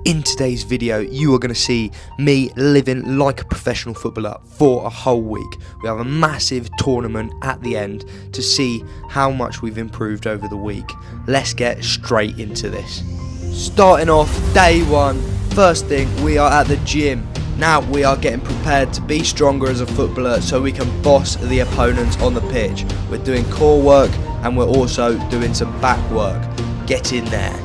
In today's video, you are going to see me living like a professional footballer for a whole week. We have a massive tournament at the end to see how much we've improved over the week. Let's get straight into this. Starting off day one, first thing, we are at the gym. Now we are getting prepared to be stronger as a footballer so we can boss the opponents on the pitch. We're doing core work and we're also doing some back work. Get in there.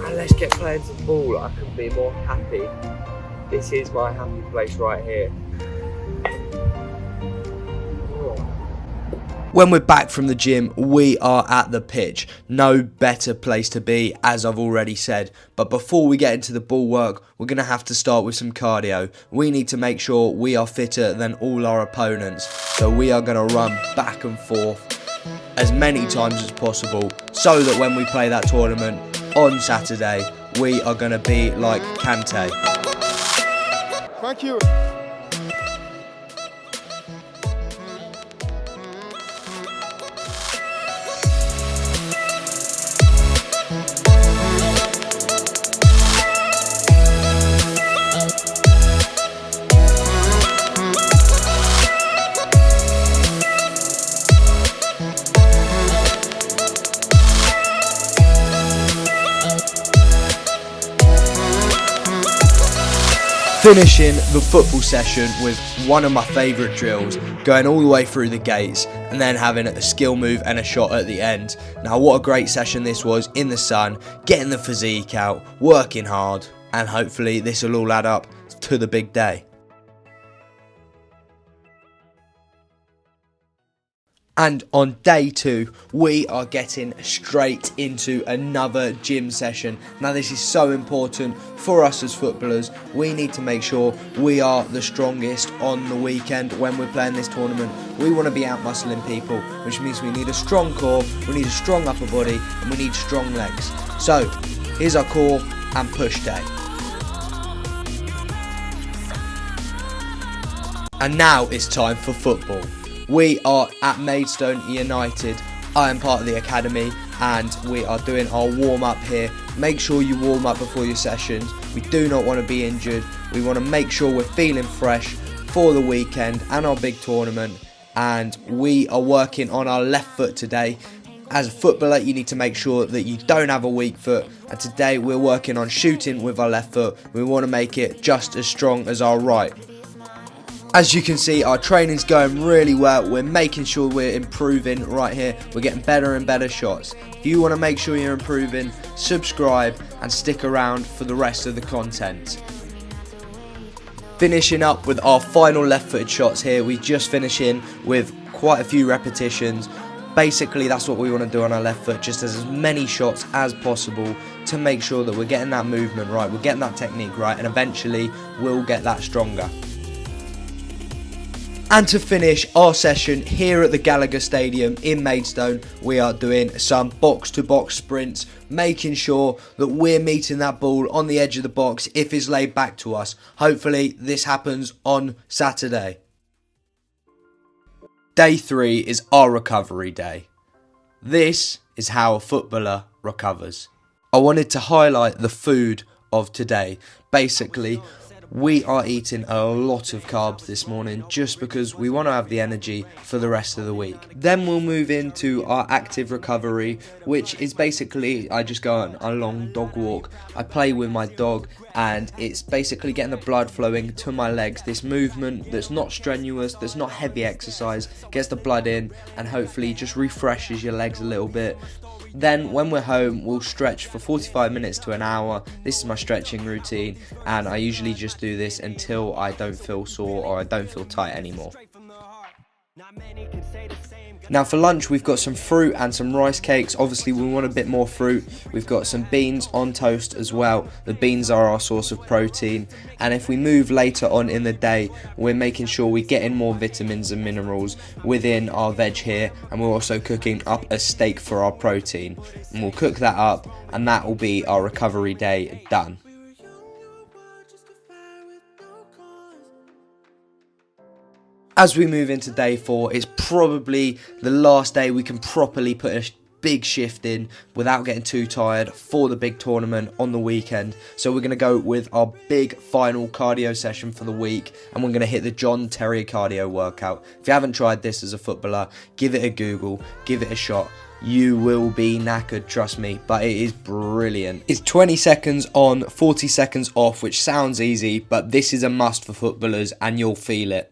And let's get playing some ball. I couldn't be more happy. This is my happy place right here. When we're back from the gym, we are at the pitch. No better place to be, as I've already said. But before we get into the ball work, we're going to have to start with some cardio. We need to make sure we are fitter than all our opponents. So we are going to run back and forth as many times as possible, so that when we play that tournament on Saturday, we are going to be like Kante. Thank you. Finishing the football session with one of my favourite drills, going all the way through the gates and then having a skill move and a shot at the end. Now what a great session this was in the sun, getting the physique out, working hard, and hopefully this will all add up to the big day. And on day two, we are getting straight into another gym session. Now this is so important for us as footballers. We need to make sure we are the strongest on the weekend when we're playing this tournament. We want to be out muscling people, which means we need a strong core, we need a strong upper body, and we need strong legs. So here's our core and push day. And now it's time for football. We are at Maidstone United. I am part of the academy and we are doing our warm-up here. Make sure you warm up before your sessions. We do not want to be injured. We want to make sure we're feeling fresh for the weekend and our big tournament. And we are working on our left foot today. As a footballer, you need to make sure that you don't have a weak foot. And today we're working on shooting with our left foot. We want to make it just as strong as our right. As you can see, our training's going really well. We're making sure we're improving right here. We're getting better and better shots. If you want to make sure you're improving, subscribe and stick around for the rest of the content. Finishing up with our final left-footed shots here. We just finish in with quite a few repetitions. Basically, that's what we want to do on our left foot, just as many shots as possible to make sure that we're getting that movement right, we're getting that technique right, and eventually we'll get that stronger. And to finish our session here at the Gallagher Stadium in Maidstone, we are doing some box-to-box sprints, making sure that we're meeting that ball on the edge of the box if it's laid back to us. Hopefully this happens on Saturday. Day 3 is our recovery day. This is how a footballer recovers. I wanted to highlight the food of today. Basically, we are eating a lot of carbs this morning just because we want to have the energy for the rest of the week. Then we'll move into our active recovery, which is basically I just go on a long dog walk. I play with my dog and it's basically getting the blood flowing to my legs. This movement that's not strenuous, that's not heavy exercise, gets the blood in and hopefully just refreshes your legs a little bit. Then when we're home, we'll stretch for 45 minutes to an hour. This is my stretching routine and I usually just do this until I don't feel sore or I don't feel tight anymore. Now for lunch we've got some fruit and some rice cakes. Obviously we want a bit more fruit. We've got some beans on toast as well. The beans are our source of protein, and if we move later on in the day we're making sure we get in more vitamins and minerals within our veg here, and we're also cooking up a steak for our protein, and we'll cook that up and that will be our recovery day done. As we move into day 4, it's probably the last day we can properly put a big shift in without getting too tired for the big tournament on the weekend. So we're going to go with our big final cardio session for the week, and we're going to hit the John Terry cardio workout. If you haven't tried this as a footballer, give it a Google, give it a shot. You will be knackered, trust me, but it is brilliant. It's 20 seconds on, 40 seconds off, which sounds easy, but this is a must for footballers and you'll feel it.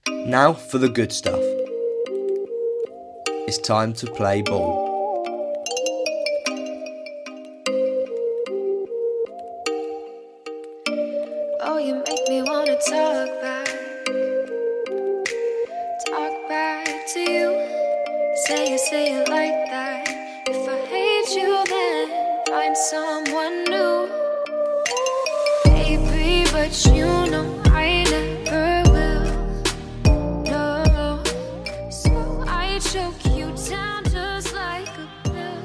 Now for the good stuff. It's time to play ball. Oh, you make me wanna talk back to you. Say it like that. If I hate you, then find someone new. Baby, but you know I never will. No, so I choke you down just like a pill.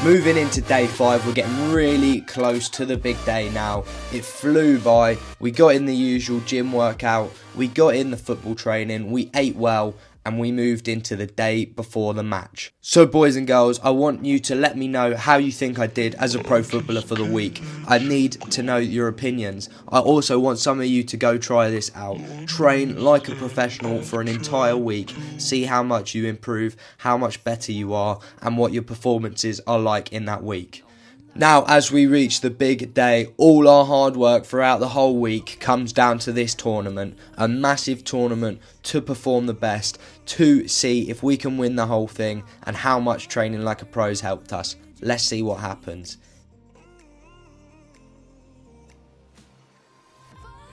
Moving into day 5, we're getting really close to the big day now. It flew by. We got in the usual gym workout, we got in the football training, we ate well, and we moved into the day before the match. So boys and girls, I want you to let me know how you think I did as a pro footballer for the week. I need to know your opinions. I also want some of you to go try this out. Train like a professional for an entire week. See how much you improve, how much better you are, and what your performances are like in that week. Now, as we reach the big day, all our hard work throughout the whole week comes down to this tournament. A massive tournament to perform the best, to see if we can win the whole thing, and how much training like a pro's helped us. Let's see what happens.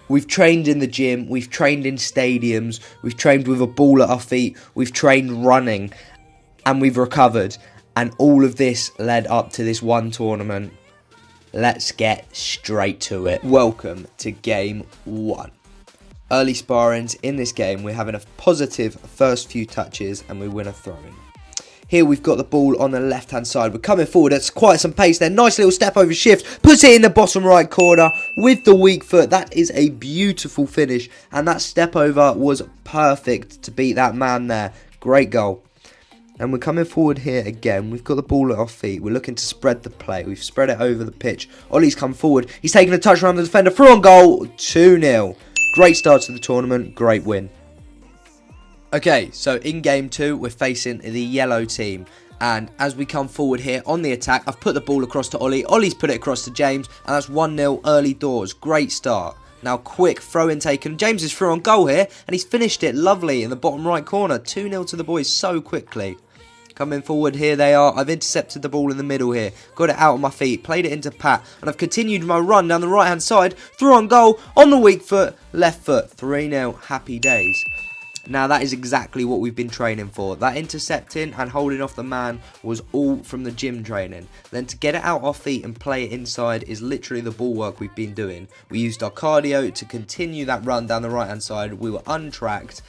We've trained in the gym, we've trained in stadiums, we've trained with a ball at our feet, we've trained running, and we've recovered. And all of this led up to this one tournament. Let's get straight to it. Welcome to game 1. Early sparrings. In this game, we're having a positive first few touches and we win a throw-in. Here we've got the ball on the left-hand side. We're coming forward. That's quite some pace there. Nice little step over shift. Puts it in the bottom right corner with the weak foot. That is a beautiful finish. And that step over was perfect to beat that man there. Great goal. And we're coming forward here again. We've got the ball at our feet. We're looking to spread the play. We've spread it over the pitch. Ollie's come forward. He's taking a touch around the defender. Through on goal. 2-0. Great start to the tournament. Great win. Okay, so in game 2, we're facing the yellow team. And as we come forward here on the attack, I've put the ball across to Ollie. Ollie's put it across to James. And that's 1-0 early doors. Great start. Now quick throw-in taken. James is through on goal here. And he's finished it lovely in the bottom right corner. 2-0 to the boys so quickly. Coming forward, here they are. I've intercepted the ball in the middle here. Got it out on my feet. Played it into Pat. And I've continued my run down the right-hand side. Through on goal. On the weak foot. Left foot. 3-0. Happy days. Now that is exactly what we've been training for. That intercepting and holding off the man was all from the gym training. Then to get it out our feet and play it inside is literally the ball work we've been doing. We used our cardio to continue that run down the right-hand side. We were untracked.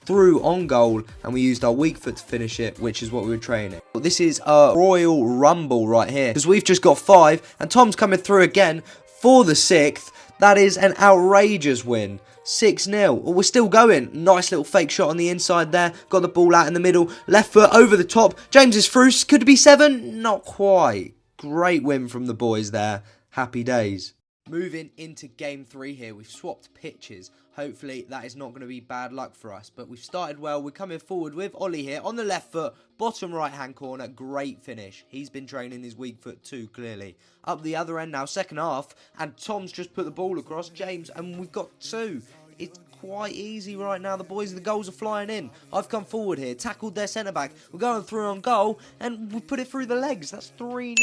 Through on goal, and we used our weak foot to finish it, which is what we were training. This is a Royal Rumble right here, because we've just got 5 and Tom's coming through again for the 6th. That is an outrageous win. 6-0. Well, we're still going. Nice little fake shot on the inside there. Got the ball out in the middle. Left foot over the top. James is through. Could it be 7? Not quite. Great win from the boys there. Happy days. Moving into game 3 here, we've swapped pitches. Hopefully that is not going to be bad luck for us, but we've started well. We're coming forward with Ollie here on the left foot, bottom right hand corner. Great finish. He's been training his weak foot too, clearly. Up the other end now, second half, and Tom's just put the ball across James, and we've got 2. It's quite easy right now. The boys, the goals are flying in. I've come forward here, tackled their centre-back. We're going through on goal, and we put it through the legs. That's 3-0.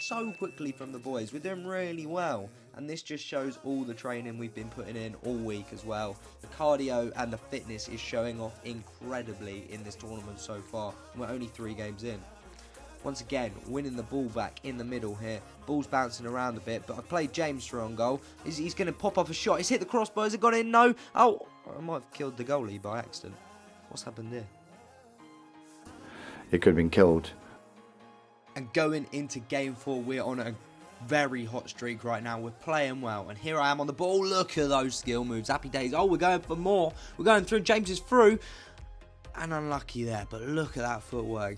So quickly from the boys. We're doing really well. And this just shows all the training we've been putting in all week as well. The cardio and the fitness is showing off incredibly in this tournament so far. We're only 3 games in. Once again, winning the ball back in the middle here. Ball's bouncing around a bit, but I played James through on goal. He's going to pop off a shot. He's hit the crossbar. Has it got in? No. Oh, I might have killed the goalie by accident. What's happened here? It could have been killed. And going into game 4, we're on a very hot streak right now. We're playing well. And here I am on the ball. Look at those skill moves. Happy days. Oh, we're going for more. We're going through. James is through. And unlucky there. But look at that footwork.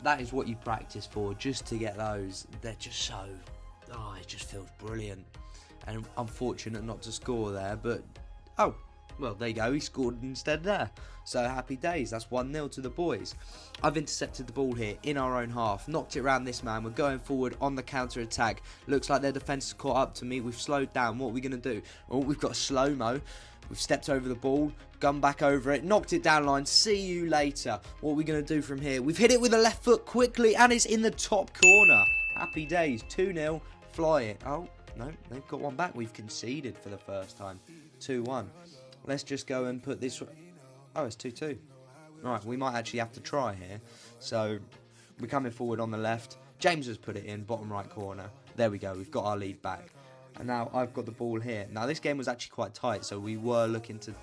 That is what you practice for. Just to get those. They're just so... Oh, it just feels brilliant. And unfortunate not to score there. But... Oh. Well, there you go. He scored instead there. So, happy days. That's 1-0 to the boys. I've intercepted the ball here in our own half. Knocked it around this man. We're going forward on the counter-attack. Looks like their defence has caught up to me. We've slowed down. What are we going to do? Well, we've got a slow-mo. We've stepped over the ball. Gone back over it. Knocked it down line. See you later. What are we going to do from here? We've hit it with the left foot quickly. And it's in the top corner. Happy days. 2-0. Fly it. Oh, no. They've got one back. We've conceded for the first time. 2-1. Let's just go and put this... Oh, it's 2-2. Right, we might actually have to try here. So, we're coming forward on the left. James has put it in, bottom right corner. There we go, we've got our lead back. And now I've got the ball here. Now, this game was actually quite tight, so we were looking to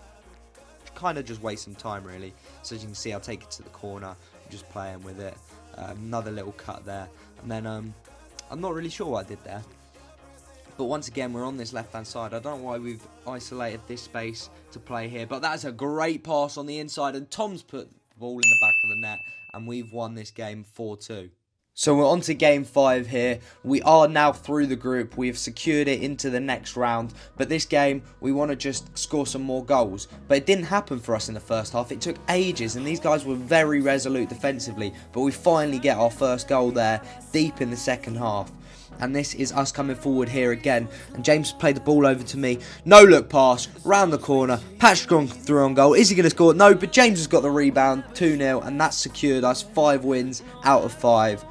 kind of just waste some time, really. So, as you can see, I'll take it to the corner. Just playing with it. Another little cut there. And then, I'm not really sure what I did there. But once again, we're on this left-hand side. I don't know why we've isolated this space to play here. But that's a great pass on the inside. And Tom's put the ball in the back of the net. And we've won this game 4-2. So we're on to game 5 here. We are now through the group. We have secured it into the next round. But this game, we want to just score some more goals. But it didn't happen for us in the first half. It took ages. And these guys were very resolute defensively. But we finally get our first goal there deep in the second half. And this is us coming forward here again. And James played the ball over to me. No look pass. Round the corner. Patch gone through on goal. Is he going to score? No, but James has got the rebound. 2-0. And that's secured us 5 wins out of 5.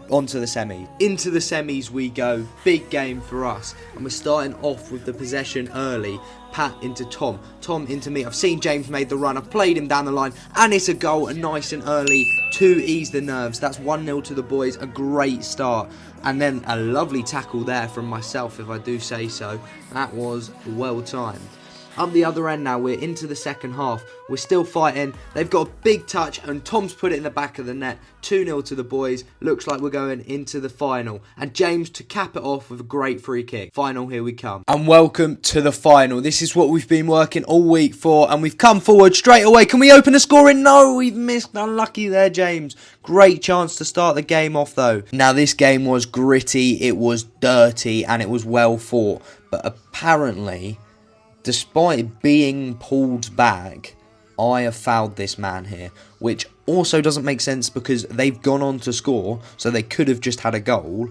Onto the semis. Into the semis we go. Big game for us. And we're starting off with the possession early. Pat into Tom. Tom into me. I've seen James made the run. I've played him down the line. And it's a goal. And nice and early to ease the nerves. That's 1-0 to the boys. A great start. And then a lovely tackle there from myself, if I do say so. That was well timed. Up the other end now, we're into the second half. We're still fighting. They've got a big touch, and Tom's put it in the back of the net. 2-0 to the boys. Looks like we're going into the final. And James to cap it off with a great free kick. Final, here we come. And welcome to the final. This is what we've been working all week for, and we've come forward straight away. Can we open a scoring? No, we've missed. Unlucky there, James. Great chance to start the game off, though. Now, this game was gritty, it was dirty, and it was well fought. But apparently, despite being pulled back, I have fouled this man here, which also doesn't make sense because they've gone on to score, so they could have just had a goal.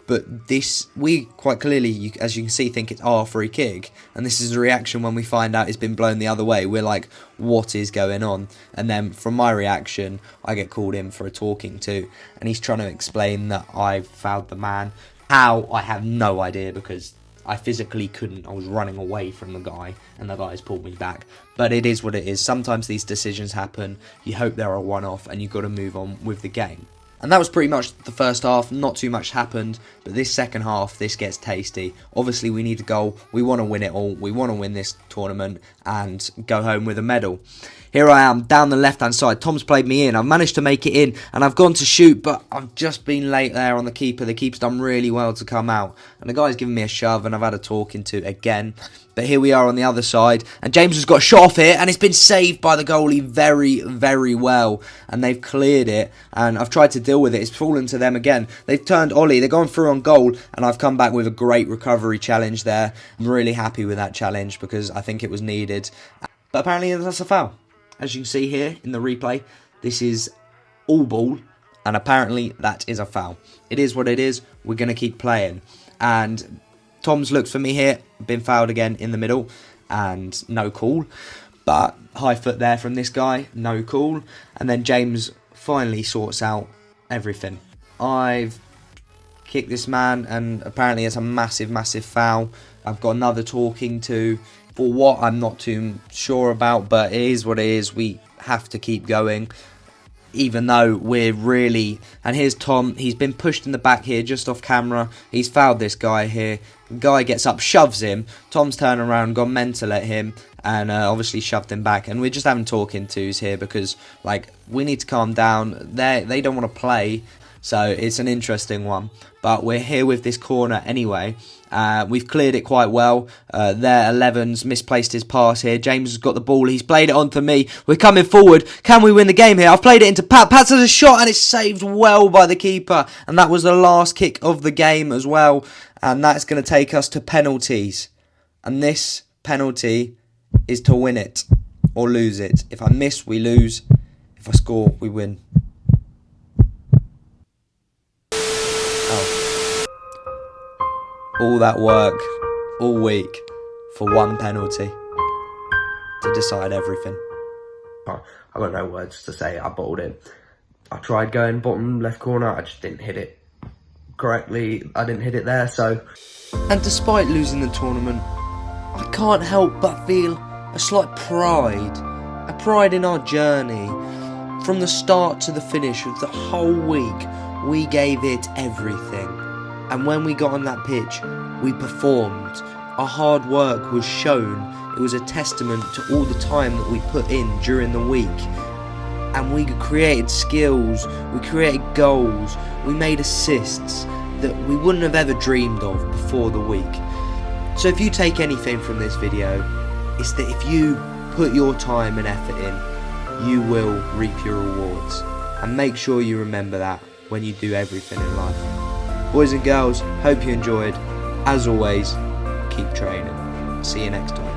But this, we quite clearly, as you can see, think it's our free kick. And this is the reaction when we find out it's been blown the other way. We're like, what is going on? And then from my reaction, I get called in for a talking to. And he's trying to explain that I fouled the man. How? I have no idea because I physically couldn't. I was running away from the guy and the guy's pulled me back. But it is what it is. Sometimes these decisions happen. You hope they're a one-off and you've got to move on with the game. And that was pretty much the first half. Not too much happened. But this second half, this gets tasty. Obviously, we need a goal. We want to win it all. We want to win this tournament and go home with a medal. Here I am, down the left-hand side. Tom's played me in. I've managed to make it in, and I've gone to shoot, but I've just been late there on the keeper. The keeper's done really well to come out. And the guy's given me a shove, and I've had a talking to again. But here we are on the other side. And James has got a shot off here, and it's been saved by the goalie very, very well. And they've cleared it, and I've tried to deal with it. It's fallen to them again. They've turned Ollie. They're going through on goal, and I've come back with a great recovery challenge there. I'm really happy with that challenge because I think it was needed. But apparently that's a foul. As you can see here in the replay, this is all ball, and apparently that is a foul. It is what it is. We're going to keep playing. And Tom's looked for me here, been fouled again in the middle, and no call. But high foot there from this guy, no call. And then James finally sorts out everything. I've kicked this man, and apparently it's a massive, massive foul. I've got another talking to. For what, I'm not too sure about, but it is what it is. We have to keep going, even though we're really... And here's Tom. He's been pushed in the back here, just off camera. He's fouled this guy here. The guy gets up, shoves him. Tom's turned around, gone mental at him, and obviously shoved him back. And we're just having talking tos here because, like, we need to calm down. They don't want to play. So it's an interesting one. But we're here with this corner anyway. We've cleared it quite well. There, 11's misplaced his pass here. James has got the ball. He's played it on to me. We're coming forward. Can we win the game here? I've played it into Pat. Pat has a shot and it's saved well by the keeper. And that was the last kick of the game as well. And that's going to take us to penalties. And this penalty is to win it or lose it. If I miss, we lose. If I score, we win. Oh. All that work, all week, for one penalty to decide everything. I've got no words to say. I bottled it. I tried going bottom left corner. I just didn't hit it correctly. I didn't hit it there, so... And despite losing the tournament, I can't help but feel a slight pride. A pride in our journey. From the start to the finish of the whole week, we gave it everything. And when we got on that pitch, we performed. Our hard work was shown. It was a testament to all the time that we put in during the week. And we created skills, we created goals, we made assists that we wouldn't have ever dreamed of before the week. So if you take anything from this video, it's that if you put your time and effort in, you will reap your rewards. And make sure you remember that when you do everything in life. Boys and girls, hope you enjoyed. As always, keep training. See you next time.